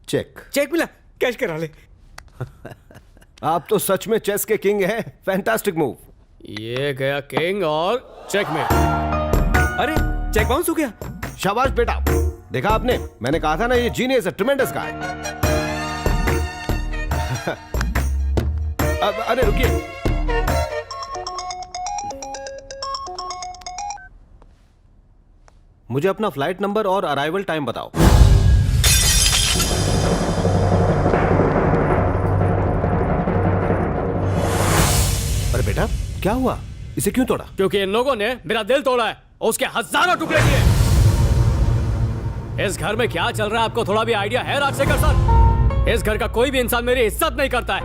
Check. Check मिला, cash करा ले। आप तो सच में चेस के किंग हैं। Fantastic move. ये गया किंग और चेक में। अरे चेक बाउंस हो गया। शाबाश बेटा, देखा आपने, मैंने कहा था ना ये जीनियस है, ट्रेमेंडस गाय। अब अरे रुकिए, मुझे अपना फ्लाइट नंबर और अराइवल टाइम बताओ। अरे बेटा क्या हुआ, इसे क्यों तोड़ा? क्योंकि इन लोगों ने मेरा दिल तोड़ा है और उसके हजारों टुकड़े किए। इस घर में क्या चल रहा है आपको थोड़ा भी आइडिया है राजशेखर सर? इस घर का कोई भी इंसान मेरी इज्जत नहीं करता है।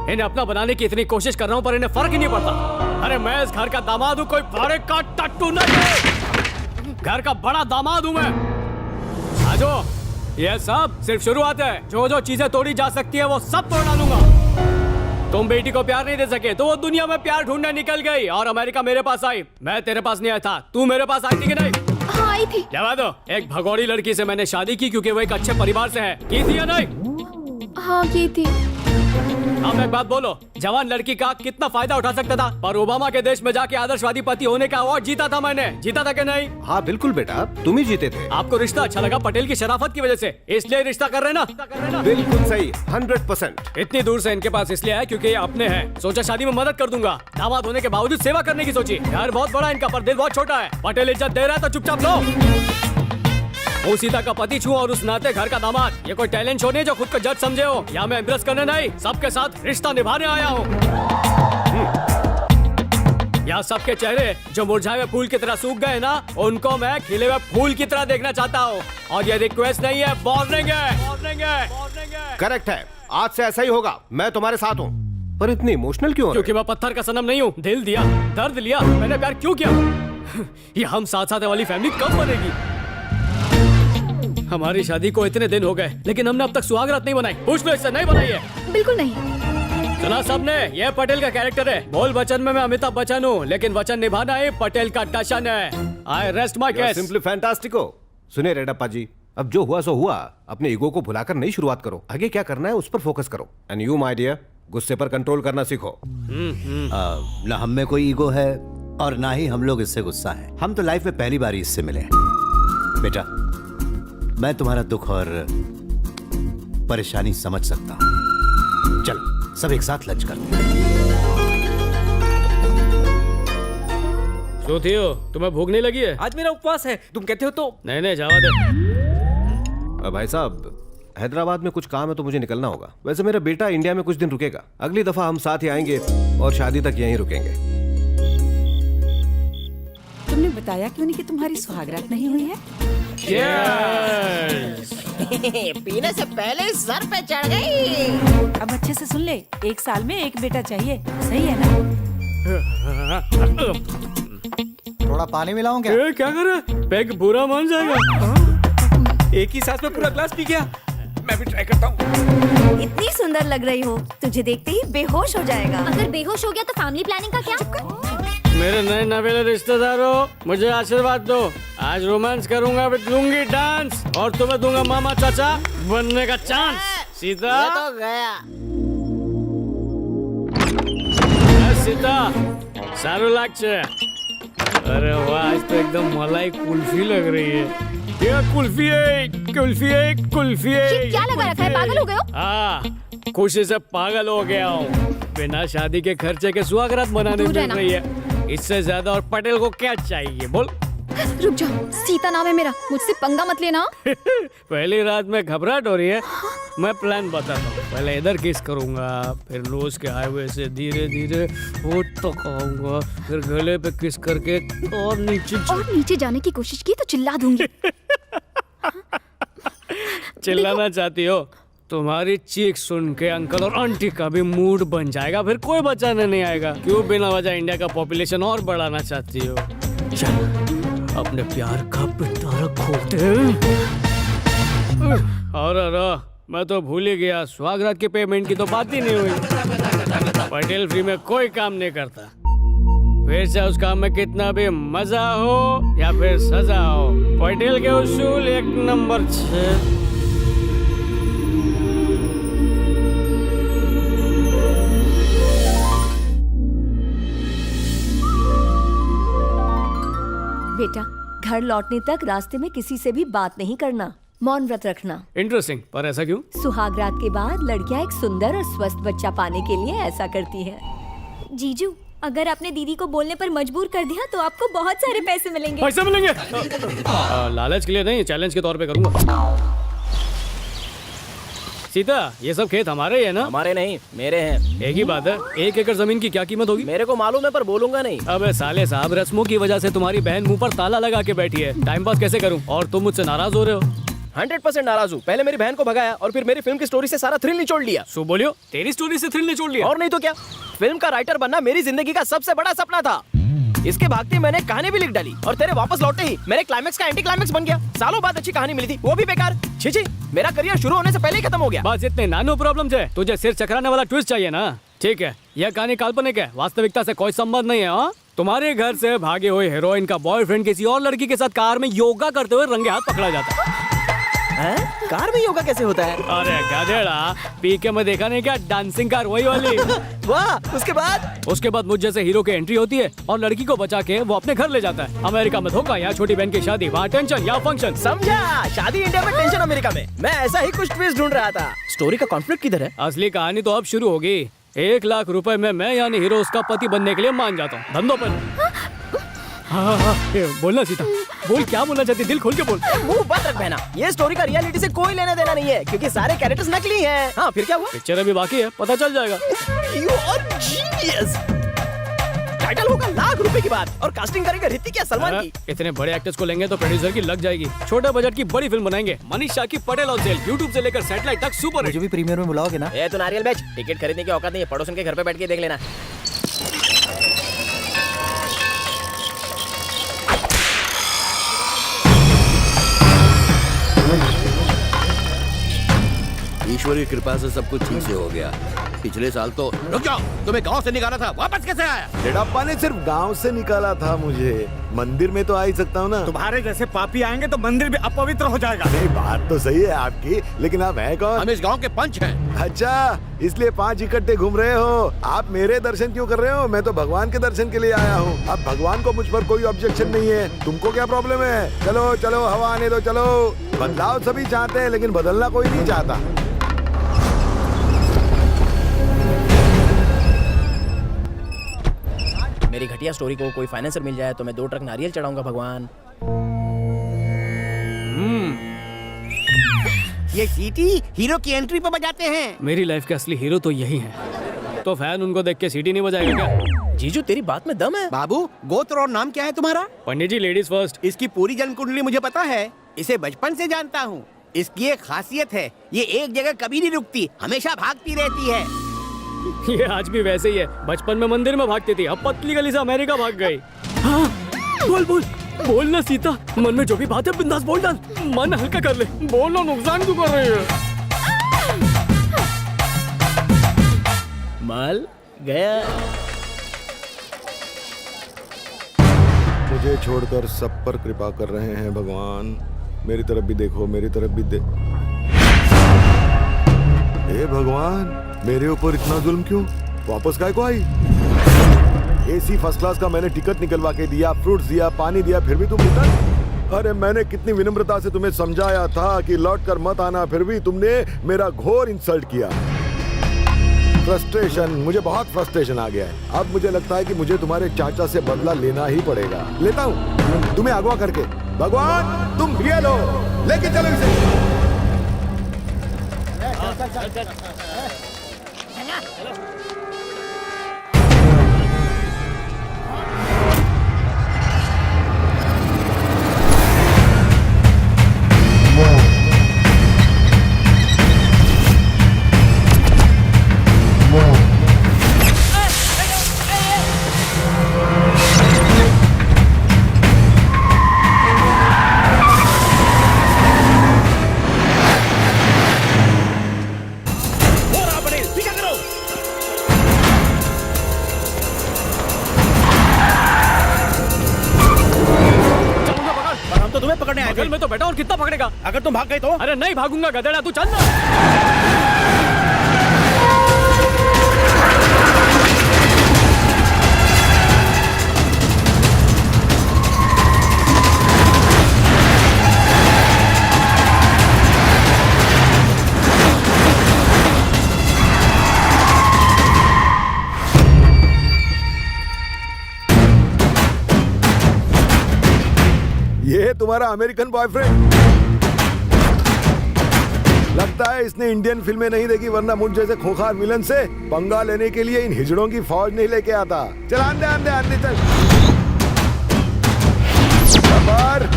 इन्हें अपना बनाने की इतनी कोशिश कर रहा हूं पर इन्हें फर्क ही नहीं पड़ता। अरे मैं इस घर का दामाद हूं, कोई भाड़े का टट्टू नहीं। घर का बड़ा दामाद हूं मैं। आजो, ये सब सिर्फ शुरुआत है। जो जो चीजें तोड़ी जा सकती है वो सब तोड़ डालूंगा। तुम बेटी को प्यार नहीं दे सके तो वो दुनिया में प्यार ढूंढने निकल गई और अमेरिका मेरे पास आई। मैं तेरे पास नहीं आया था, तू मेरे पास आई थी कि नहीं? हाँ आई थी। जवा दो, एक भगोड़ी लड़की से मैंने शादी की क्योंकि वो एक अच्छे परिवार से है। की थी या नहीं? हाँ की थी। अब एक बात बोलो, जवान लड़की का कितना फायदा उठा सकता था? पर ओबामा के देश में जाके आदर्शवादी पति होने का अवार्ड जीता था मैंने। जीता था कि नहीं? हाँ बिल्कुल बेटा, तुम ही जीते थे। आपको रिश्ता अच्छा लगा पटेल की शराफत की वजह से, इसलिए रिश्ता कर रहे ना? बिल्कुल सही, 100%। इतनी दूर से इनके पास इसलिए है क्योंकि ये अपने हैं। सोचा शादी में मदद कर दूंगा। दामाद होने के बावजूद सेवा करने की सोची। घर बहुत बड़ा इनका पर दिल बहुत छोटा है। पटेल इज्जत दे रहा है तो चुपचाप लो। वो सीता का पति छू और उस नाते घर का दामाद। ये कोई टैलेंट शो नहीं जो खुद को जज समझे हो। या मैं इम्प्रेस करने नहीं, सबके साथ रिश्ता निभाने आया हूँ। यहाँ सबके चेहरे जो मुरझाए हुए फूल की तरह सूख गए ना, उनको मैं खिले हुए फूल की तरह देखना चाहता हूँ। और ये रिक्वेस्ट नहीं है, वार्निंग है। करेक्ट है, आज से ऐसा ही होगा। मैं तुम्हारे साथ हूँ। पर इतनी इमोशनल क्यों हो रहे? क्योंकि मैं पत्थर का सनम नहीं हूँ। दिल दिया, दर्द लिया, मैंने प्यार क्यों किया? ये हम साथ साथ वाली फैमिली कब बनेगी? हमारी शादी को इतने दिन हो गए लेकिन हमने अब तक सुहागरात नहीं बनाई। पूछ लो इससे, नहीं बनाई है? बिल्कुल नहीं। सुना सबने, ये पटेल का कैरेक्टर है। बोल वचन में मैं अमिताभ बच्चन हूँ लेकिन वचन निभाना ही पटेल का टशन है। I rest my case. Simply फैंटास्टिको। सुनिए रेड्डप्पा जी, अब जो हुआ सो हुआ। अपने ईगो को भुलाकर नई शुरुआत करो। आगे क्या करना है उस पर फोकस करो। एंड यू माय डियर, गुस्से पर कंट्रोल करना सीखो। ना हम में कोई ईगो है और ना ही हम लोग इससे गुस्सा है। हम तो लाइफ में पहली बार इससे मिले हैं। बेटा, मैं तुम्हारा दुख और परेशानी समझ सकता हूं। चलो सब एक साथ लंच करते हैं। सोथियो, तुम्हें भूख नहीं लगी है? आज मेरा उपवास है, तुम कहते हो तो। नहीं जावा दे। भाई साहब, हैदराबाद में कुछ काम है तो मुझे निकलना होगा। वैसे मेरा बेटा इंडिया में कुछ दिन रुकेगा। अगली दफा हम साथ ही आएंगे और शादी तक यहीं रुकेंगे। तुमने बताया क्यों नहीं कि तुम्हारी सुहागरात नहीं हुई है? पीने से पहले सर पे चढ़ गई। अब अच्छे से सुन ले, 1 साल में 1 बेटा चाहिए, सही है ना? थोड़ा पानी मिलाऊं क्या? क्या कर रहा है? पैक बुरा मान जाएगा। एक ही सांस में पूरा ग्लास पी गया। मैं भी ट्राई करता हूँ। इतनी सुंदर लग रही हो, तुझे देखते ही बेहोश हो जाएगा। अगर बेहोश हो गया तो फैमिली प्लानिंग का क्या? मेरे नए नवेले रिश्तेदारों, मुझे आशीर्वाद दो। आज रोमांस करूंगा विद लुंगी डांस और तुम्हें दूंगा मामा चाचा बनने का चांस। सीता, ये तो गया। सीता सारू लागছে। अरे वाह, आज तो एकदम मलाई कुल्फी लग रही है। ये कुल्फी है। क्या लगा रखा है, पागल हो गए हो? हाँ, खुशी से पागल हो गया हूँ। बिना शादी के खर्चे के सुहागरात मनाने चल रही है। इससे ज्यादा और पटेल को क्या चाहिए बोल? रुक जाओ, सीता नाम है मेरा, मुझसे पंगा मत लेना। पहली रात में घबराहट हो रही है। मैं प्लान बताता हूँ। पहले इधर किस करूंगा, फिर नोज के हाईवे से धीरे धीरे होठ तक आऊंगा, फिर गले पे किस करके और नीचे जाने की कोशिश की तो चिल्ला दूंगी। चिल्लाना चाहती हो? तुम्हारी चीख सुन के अंकल और आंटी का भी मूड बन जाएगा, फिर कोई बचाने नहीं आएगा। क्यों बिना वजह इंडिया का पॉपुलेशन और बढ़ाना चाहती हो? चल अपने प्यार का पिटारा खोलते हैं। और मैं तो भूल ही गया, सुहागरात के पेमेंट की तो बात ही नहीं हुई। पटेल फ्री में कोई काम नहीं करता। फिर से उस काम में कितना भी मजा हो या फिर सजा हो, पटेल के उसूल 1 नंबर 6। बेटा, घर लौटने तक रास्ते में किसी से भी बात नहीं करना, मौन व्रत रखना। इंटरेस्टिंग, पर ऐसा क्यों? सुहाग रात के बाद लड़कियां एक सुंदर और स्वस्थ बच्चा पाने के लिए ऐसा करती हैं। जीजू, अगर आपने दीदी को बोलने पर मजबूर कर दिया तो आपको बहुत सारे पैसे मिलेंगे। पैसे मिलेंगे? लालच के लिए नहीं, चैलेंज के तौर पे करूंगा। सीता, ये सब खेत हमारे ही है ना? हमारे नहीं, मेरे हैं। एक ही बात है, 1 एकड़ जमीन की क्या कीमत होगी? मेरे को मालूम है पर बोलूंगा नहीं। अबे साले साहब, रस्मों की वजह से तुम्हारी बहन मुंह पर ताला लगा के बैठी है। टाइम पास कैसे करूं? और तुम मुझसे नाराज हो रहे हो। 100% नाराज हूँ। पहले मेरी बहन को भगाया और फिर मेरी फिल्म की स्टोरी से सारा थ्रिल निचोड़ लिया। सो बोलियो, तेरी स्टोरी से थ्रिल निचोड़ लिया? और नहीं तो क्या, फिल्म का राइटर बनना मेरी जिंदगी का सबसे बड़ा सपना था। इसके भागते मैंने कहानी भी लिख डाली और तेरे वापस लौटते ही मेरे क्लाइमेक्स का एंटी क्लाइमेक्स बन गया। सालों बाद अच्छी कहानी मिली थी, वो भी बेकार। छी छी, मेरा करियर शुरू होने से पहले ही खत्म हो गया। बस इतने नानो प्रॉब्लम है, तुझे सिर चकराने वाला ट्विस्ट चाहिए ना? ठीक है, यह कहानी काल्पनिक है, वास्तविकता से कोई संबंध नहीं है। हाँ? तुम्हारे घर से भागे हुए हीरोइन का बॉयफ्रेंड किसी और लड़की के साथ कार में योगा करते हुए रंगे हाथ पकड़ा जाता है। कार में योगा कैसे होता है? अरे गधेड़ा, पीके में देखा नहीं क्या, डांसिंग कार वही वाली। वाह, उसके बाद मुझ जैसे हीरो की एंट्री होती है और लड़की को बचा के वो अपने घर ले जाता है। अमेरिका में धोखा, यहाँ छोटी बहन की शादी, वहाँ टेंशन, यहाँ फंक्शन। समझा, शादी इंडिया में, टेंशन अमेरिका में। मैं ऐसा ही कुछ ट्विस्ट ढूंढ रहा था। स्टोरी का कॉन्फ्लिक्ट किधर है? असली कहानी तो अब शुरू होगी। 1 लाख रुपए में मैं यानी हीरो उसका पति बनने के लिए मान जाता हूँ। धंधों पर। हाँ, बोलना सीता, बोल, क्या बोलना चाहती, दिल खोल के बोल। मुंह बंद रख बहना, ये स्टोरी का रियलिटी से कोई लेना देना नहीं है क्योंकि सारे कैरेक्टर्स नकली हैं। हाँ, फिर क्या हुआ? पिक्चर अभी बाकी है, पता चल जाएगा। You are genius! टाइटल होगा लाख रुपए की बात और कास्टिंग करेंगे ऋतिक या सलमान की। इतने बड़े एक्टर्स को लेंगे तो प्रोड्यूसर की लग जाएगी। छोटे बजट की बड़ी फिल्म बनाएंगे। मनीषा की पटेल और सेल, यूट्यूब से लेकर सैटेलाइट तक सुपर हिट। मुझे भी प्रीमियर में बुलाओगे ना? ए, तू नारियल बेच, टिकट खरीदने की औकात नहीं है, पड़ोसन के घर पे बैठ के देख लेना। ईश्वर की कृपा से सब कुछ ठीक से हो गया। पिछले साल तो रुक जाओ, तुम्हें गांव से निकाला था, वापस कैसे आया? डेढ़प्पा ने सिर्फ गांव से निकाला था मुझे, मंदिर में तो आ ही सकता हूँ ना। तुम्हारे जैसे पापी आएंगे तो मंदिर भी अपवित्र हो जाएगा। नहीं, बात तो सही है आपकी, लेकिन आप हैं कौन? हम इस गांव के पंच हैं। अच्छा, इसलिए 5 इकट्ठे घूम रहे हो। आप मेरे दर्शन क्यों कर रहे हो? मैं तो भगवान के दर्शन के लिए आया हूँ। अब भगवान को मुझ पर कोई ऑब्जेक्शन नहीं है, तुमको क्या प्रॉब्लम है? चलो चलो, हवा आने दो, चलो। बदलाव सभी चाहते हैं लेकिन बदलना कोई नहीं चाहता। मेरी घटिया स्टोरी को कोई फाइनेंसर मिल जाए तो मैं 2 ट्रक नारियल चढ़ाऊंगा भगवान। ये सीटी हीरो की एंट्री पे बजाते हैं। मेरी लाइफ के असली हीरो तो यही है। तो फैन उनको देख के सीटी नहीं बजाएगा क्या? जीजू, तेरी बात में दम है। बाबू, गोत्र और नाम क्या है तुम्हारा? पंडित जी, लेडीज फर्स्ट। इसकी पूरी जन्म कुंडली मुझे पता है, इसे बचपन से जानता हूँ। इसकी एक खासियत है, ये एक जगह कभी नहीं रुकती, हमेशा भागती रहती है। ये आज भी वैसे ही है। बचपन में मंदिर में भागती थी, अब पतली गली से अमेरिका भाग गई। हाँ, बोल बोल बोल ना सीता, मन में जो भी बात है बिंदास बोल डाल, मन हल्का कर ले। बोलो, नुकसान क्यों कर रही है? माल गया। मुझे छोड़कर सब पर कृपा कर रहे हैं भगवान। मेरी तरफ भी देखो, मेरी तरफ भी हे भगवान, मेरे ऊपर इतना जुल्म क्यों? वापस काय को आई? एसी फर्स्ट क्लास का मैंने टिकट निकलवा के दिया, फ्रूट्स दिया, पानी दिया, फिर भी तुम रिटर्न? अरे मैंने कितनी विनम्रता से तुम्हें समझाया था कि लौट कर मत आना, फिर भी तुमने मेरा घोर इंसल्ट किया। फ्रस्ट्रेशन, मुझे बहुत फ्रस्ट्रेशन आ गया है। अब मुझे लगता है कि मुझे तुम्हारे चाचा से बदला लेना ही पड़ेगा। लेता हूँ तुम्हें अगवा करके। भगवान, तुम रियल हो, लेके चलो इसे। बगल में तो बैठा और कितना पकड़ेगा? अगर तुम भाग गए तो? अरे नहीं भागूंगा गधेड़ा, तू चल ना। तुम्हारा अमेरिकन बॉयफ्रेंड। लगता है इसने इंडियन फिल्में नहीं देखी, वरना मुझ जैसे खोखार विलन से पंगा लेने के लिए इन हिजड़ों की फौज नहीं लेके आता। चल आंदे चल। खबर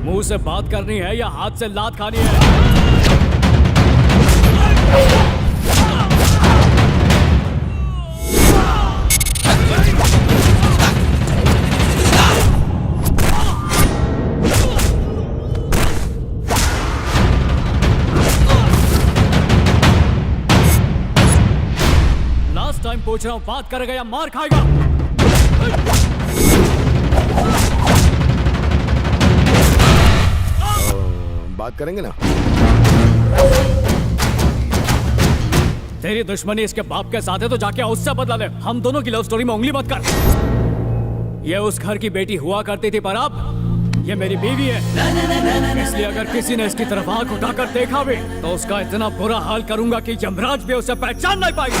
मुंह से बात करनी है या हाथ से लात खानी है? लास्ट टाइम पूछ रहा हूं, बात करेगा या मार खाएगा? बात करेंगे ना। तेरी दुश्मनी इसके बाप के साथ है तो जाके उससे बदला ले। हम दोनों की लव स्टोरी में उंगली मत कर। ये उस घर की बेटी हुआ करती थी, पर अब ये मेरी बीवी है। इसलिए अगर किसी ने इसकी तरफ आंख उठाकर देखा भी तो उसका इतना बुरा हाल करूंगा कि यमराज भी उसे पहचान नहीं पाएगा।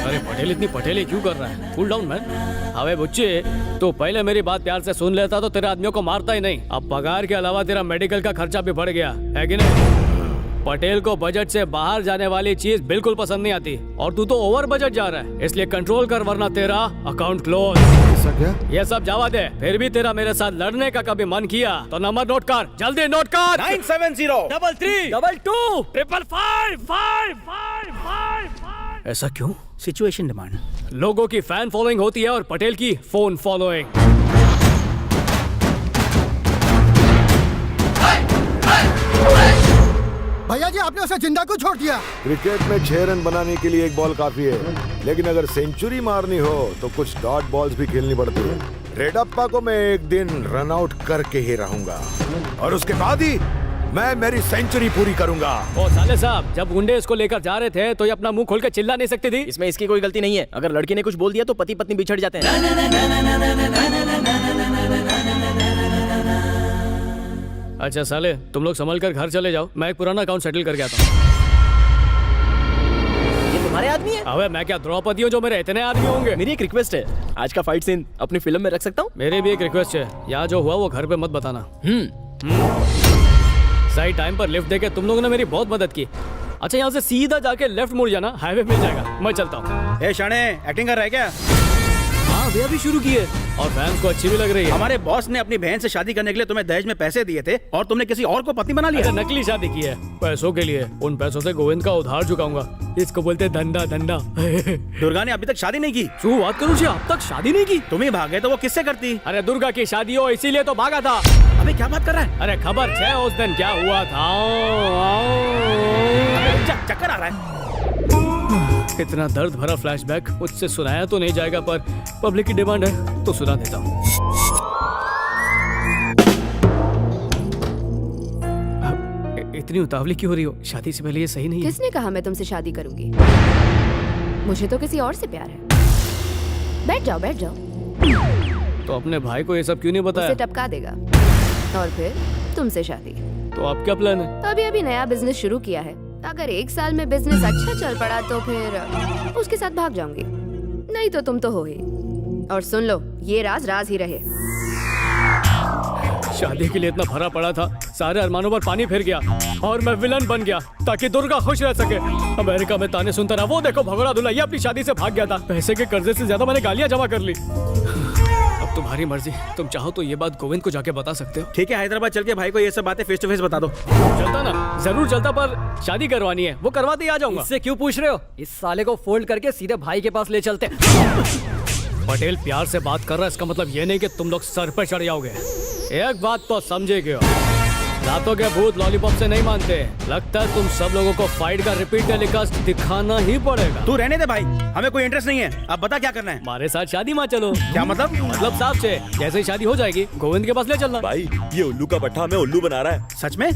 अरे पटेल इतनी पटेली क्यों कर रहा है? Cool down man. अबे बुच्चे, तो पहले मेरी बात प्यार से सुन लेता तो तेरे आदमियों को मारता ही नहीं। अब पगार के अलावा तेरा मेडिकल का खर्चा भी बढ़ गया है कि नहीं? पटेल को बजट से बाहर जाने वाली चीज बिल्कुल पसंद नहीं आती, और तू तो ओवर बजट जा रहा है। इसलिए कंट्रोल कर, वरना तेरा अकाउंट क्लोज। ऐसा क्या? ये सब जावा दे। फिर भी तेरा मेरे साथ लड़ने का कभी मन किया तो नंबर नोट कर, जल्दी नोट कर। 970 333 22 555 555। ऐसा क्यों? Situation demand. लोगों की फैन फॉलोइंग होती है और पटेल की फोन फॉलोइंग। भैया जी आपने उसे जिंदा क्यों छोड़ दिया? क्रिकेट में 6 रन बनाने के लिए 1 बॉल काफी है, लेकिन अगर सेंचुरी मारनी हो तो कुछ डॉट बॉल्स भी खेलनी पड़ती है। रेडप्पा को मैं एक दिन रन आउट करके ही रहूंगा, और उसके बाद ही मैं मेरी सेंचुरी पूरी करूंगा। ओ साले साहब, जब गुंडे इसको लेकर जा रहे थे तो ये अपना मुंह खोल के चिल्ला नहीं सकती थी? इसमें इसकी कोई गलती नहीं है। अगर लड़की ने कुछ बोल दिया तो पति पत्नी बिछड़ जाते हैं। अच्छा साले, तुम लोग संभल कर घर चले जाओ, मैं एक पुराना अकाउंट सेटल करके आता हूँ। ये तुम्हारे आदमी है? अबे मैं क्या द्रौपदी हूँ जो मेरे इतने आदमी होंगे? मेरी एक रिक्वेस्ट है, आज का फाइट सीन अपनी फिल्म में रख सकता हूँ? मेरी भी एक रिक्वेस्ट है, यहाँ जो हुआ वो घर पे मत बताना। सही टाइम पर लिफ्ट देके तुम लोगों ने मेरी बहुत मदद की। अच्छा, यहाँ से सीधा जाके लेफ्ट मुड़ जाना, हाईवे मिल जाएगा। मैं चलता हूँ। ए शाणे, एक्टिंग कर रहा है क्या? हाँ, वे अभी शुरू की है और फैंस को अच्छी भी लग रही है। हमारे बॉस ने अपनी बहन से शादी करने के लिए तुम्हें दहेज में पैसे दिए थे और तुमने किसी और को पत्नी बना लिया। अच्छा, नकली शादी की है पैसों के लिए। उन पैसों से गोविंद का उधार चुकाऊंगा। इसको बोलते धंधा धंधा। दुर्गा ने अभी तक शादी नहीं की। तू बात करूँ, अब तक शादी नहीं की? तुम ही भागे तो वो किससे करती? अरे दुर्गा की शादी हो इसीलिए तो भागा था। अबे क्या बात कर रहा है? अरे खबर है उस दिन क्या हुआ था। चक्कर आ रहा है। इतना दर्द भरा फ्लैशबैक मुझसे सुनाया तो नहीं जाएगा, पर पब्लिक की डिमांड है तो सुना देता हूँ। इतनी उतावली क्यों हो रही हो? शादी से पहले ये सही नहीं है। किसने कहा मैं तुमसे शादी करूंगी? मुझे तो किसी और से प्यार है। बैठ जाओ बैठ जाओ। तो अपने भाई को ये सब क्यों नहीं बताया? उसे टपका देगा और फिर तुमसे शादी। तो आप क्या प्लान है? अभी अभी नया बिजनेस शुरू किया है। अगर 1 साल में बिजनेस अच्छा चल पड़ा तो फिर उसके साथ भाग जाऊंगी, नहीं तो तुम तो हो ही। और सुन लो, ये राज राज ही रहे। शादी के लिए इतना भरा पड़ा था, सारे अरमानों पर पानी फिर गया और मैं विलन बन गया ताकि दुर्गा खुश रह सके। अमेरिका में ताने सुनता रहा, वो देखो भगोड़ा दूल्हा ये अपनी शादी से भाग गया था। पैसे के कर्जे से ज्यादा मैंने गालियां जमा कर ली। अब तुम्हारी मर्जी, तुम चाहो तो ये बात गोविंद को जाके बता सकते हो। ठीक है, हैदराबाद चल के भाई को ये सब बातें फेस टू फेस बता दो। चलता ना? जरूर चलता, पर शादी करवानी है, वो करवाते ही आ जाऊंगा। इससे क्यों पूछ रहे हो? इस साले को फोल्ड करके सीधे भाई के पास ले चलते। पटेल प्यार से बात कर रहा है, इसका मतलब ये नहीं कि तुम लोग सर पे चढ़ जाओगे। एक बात तो समझेगे, रातों के भूत लॉलीपॉप से नहीं मानते। लगता है तुम सब लोगों को फाइट का रिपीट टेलीकास्ट दिखाना ही पड़ेगा। तू रहने दे भाई, हमें कोई इंटरेस्ट नहीं है। अब बता क्या करना है? हमारे साथ शादी में चलो। क्या मतलब? मतलब साहब से, जैसे ही शादी हो जाएगी गोविंद के पास ले चलना। भाई ये उल्लू का पट्टा हमें उल्लू बना रहा है। सच में?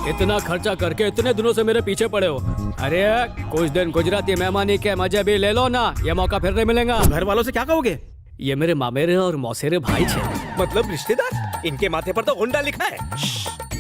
इतना खर्चा करके इतने दिनों से मेरे पीछे पड़े हो। अरे कुछ दिन गुजराती मेहमानी के मजे भी ले लो ना, ये मौका फिर नहीं मिलेगा। घर वालों से क्या कहोगे? ये मेरे मामेरे और मौसेरे भाई छे। मतलब रिश्तेदार? इनके माथे पर तो हुंडा लिखा है।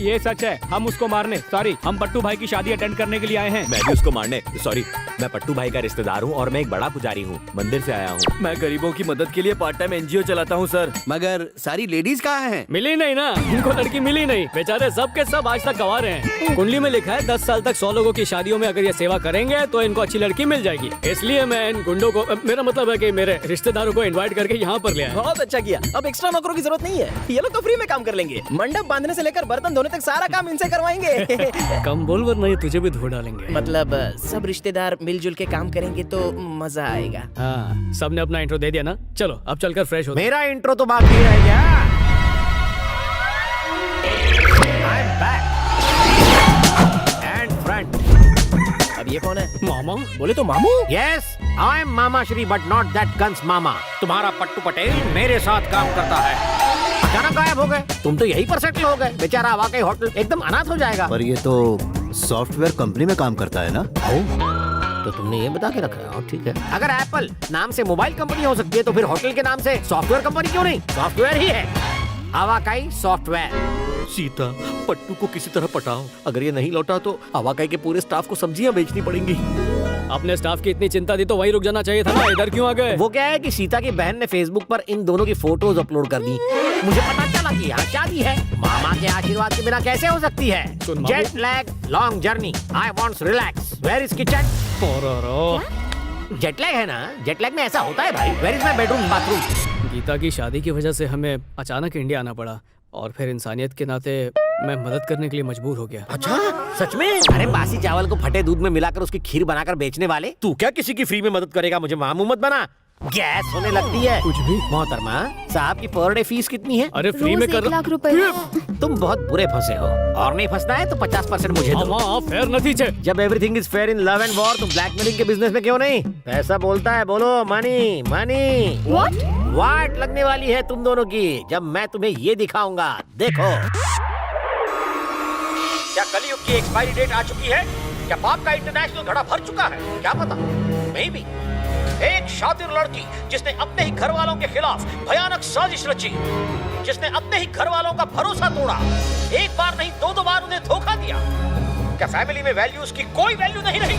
ये सच है, हम उसको मारने सॉरी हम पट्टू भाई की शादी अटेंड करने के लिए आए हैं। मैं भी उसको मारने सॉरी। मैं पट्टू भाई का रिश्तेदार हूँ और मैं एक बड़ा पुजारी हूँ, मंदिर से आया हूँ। मैं गरीबों की मदद के लिए पार्ट टाइम एनजीओ चलाता हूँ सर। मगर सारी लेडीज कहाँ हैं? मिली नहीं ना, इनको लड़की मिली नहीं, बेचारे सब के सब आज तक गंवा रहे हैं। कुंडली में लिखा है 10 साल तक 100 लोगों की शादियों में अगर ये सेवा करेंगे तो इनको अच्छी लड़की मिल जाएगी। इसलिए मैं इन गुंडों को, मेरा मतलब है कि मेरे रिश्तेदारों को इन्वाइट करके यहाँ पर ले आया। बहुत अच्छा किया, अब एक्स्ट्रा नौकरों की जरूरत नहीं है, ये लोग तो फ्री में काम कर लेंगे। मंडप बांधने से लेकर बर्तन धोने तक सारा काम इनसे करवाएंगे। कम बोल वरना ये तुझे भी धो डालेंगे। मतलब सब रिश्तेदार मिलजुल के काम करेंगे तो मजा आएगा। हाँ, सबने अपना इंट्रो दे दिया ना, चलो अब चलकर फ्रेश हो। मेरा इंट्रो तो बाकी रह गया। I'm back. And front. अब ये कौन है? मामा बोले तो मामू। Yes, I'm Mama Shri, but not that guns Mama. तुम्हारा पट्टू पटेल मेरे साथ काम करता है। अचानक गायब हो गए, तुम तो यहीं पर सेटल हो गए। बेचारा वाकई होटल एकदम अनाथ हो जाएगा। पर ये तो सॉफ्टवेयर कंपनी में काम करता है ना? तो तुमने ये बता के रखा है, और ठीक है। अगर एप्पल नाम से मोबाइल कंपनी हो सकती है तो फिर होटल के नाम से सॉफ्टवेयर कंपनी क्यों नहीं? सॉफ्टवेयर ही है, आवाकाई सॉफ्टवेयर। सीता, पट्टू को किसी तरह पटाओ। अगर ये नहीं लौटा तो आवाकाई के पूरे स्टाफ को सब्जियां बेचनी पड़ेंगी। अपने स्टाफ की इतनी चिंता थी तो वहीं रुक जाना चाहिए था ना, इधर क्यों आ गए? वो क्या है कि सीता की बहन ने फेसबुक पर इन दोनों की फोटोज अपलोड कर दी। मुझे पता चला कि यहाँ शादी है। मामा के आशीर्वाद के बिना कैसे हो सकती है? Jet lag, long journey, I wants relax, where is kitchen? Jet lag है ना, जेट लैग में ऐसा होता है भाई। Where is my bedroom bathroom? Gita की शादी की वजह से हमें अचानक इंडिया आना पड़ा और फिर इंसानियत के नाते मैं मदद करने के लिए मजबूर हो गया। अच्छा, सच में? अरे बासी चावल को फटे दूध में मिलाकर उसकी खीर बनाकर बेचने वाले, तू क्या किसी की फ्री में मदद करेगा? मुझे मामू मत बना, गैस होने लगती है। कुछ भी। मोहतरमा साहब की पर डे फीस कितनी है? अरे फ्री में कर 1 लाख रुपए। तुम बहुत बुरे फंसे हो, और नहीं फंसना है तो 50% मुझे दो। फेयर नतीजे। जब everything is fair in love and war, तुम ब्लैकमेलिंग के बिजनेस में क्यों नहीं? पैसा बोलता है, बोलो मनी मनी। वाट लगने वाली है तुम दोनों की जब मैं तुम्हें ये दिखाऊंगा, देखो। क्या कलयुग की एक्सपायरी डेट आ चुकी है? क्या पाप का इंटरनेशनल घड़ा भर चुका है? क्या पता, मे बी। एक शातिर लड़की जिसने अपने ही घर वालों के खिलाफ भयानक साजिश रची, जिसने अपने ही घर वालों का भरोसा तोड़ा, एक बार नहीं 2 बार उन्हें धोखा दिया। क्या फैमिली में वैल्यूज की कोई वैल्यू नहीं रही?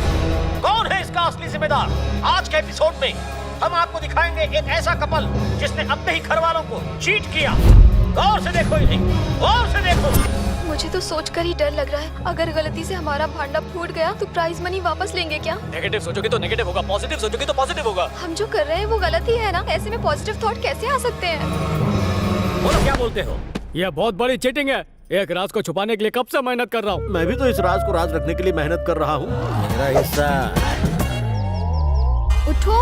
कौन है इसका असली जिम्मेदार? आज के एपिसोड में हम आपको दिखाएंगे एक ऐसा कपल जिसने अपने ही घर वालों को चीट किया। गौर से देखो इन्हें, गौर से देखो। मुझे तो सोचकर ही डर लग रहा है, अगर गलती से हमारा भांडा फूट गया तो प्राइज मनी वापस लेंगे क्या? नेगेटिव सोचोगे तो नेगेटिव होगा, पॉजिटिव सोचोगे तो पॉजिटिव होगा। हम जो कर रहे हैं वो गलत ही है ना, ऐसे में पॉजिटिव थॉट कैसे आ सकते हैं? बोलो क्या बोलते हो? यह बहुत बड़ी चीटिंग है। एक राज को छुपाने के लिए कब से मेहनत कर रहा हूँ। मैं भी तो इस राज को राज रखने के लिए मेहनत कर रहा हूँ। मेरा हिस्सा। उठो,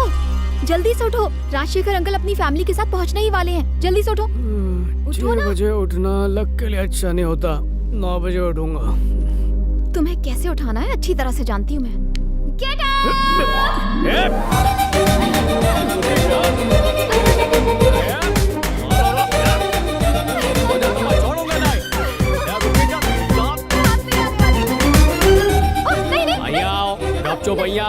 जल्दी से उठो, राजशेखर अंकल अपनी फैमिली के साथ पहुंचने ही वाले हैं। जल्दी से उठो। उठो 6 ना। बजे उठना लग के लिए अच्छा नहीं होता, 9 बजे उठूंगा। तुम्हें कैसे उठाना है अच्छी तरह से जानती हूँ मैं। Get चुप भैया,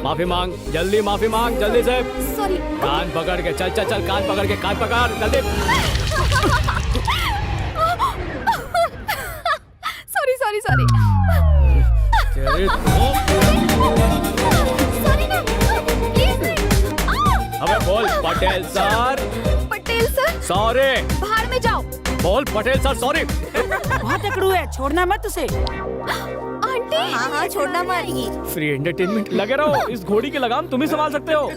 माफी मांग, जल्दी माफी मांग, जल्दी से। सॉरी। कान पकड़ के चल चल चल, कान पकड़ के, कान पकड़ जल्दी। Sorry sorry sorry. सॉरी ना, प्लीज नहीं। अबे बोल Patel sir. Patel sir. Sorry. बाहर में जाओ। बोल पटेल सर सॉरी। बहुत अकड़ू है, छोड़ना मत उसे। आंटी। हाँ छोड़ना मारेगी। फ्री एंटरटेनमेंट लगे रहो, इस घोड़ी की लगाम तुम ही संभाल सकते हो।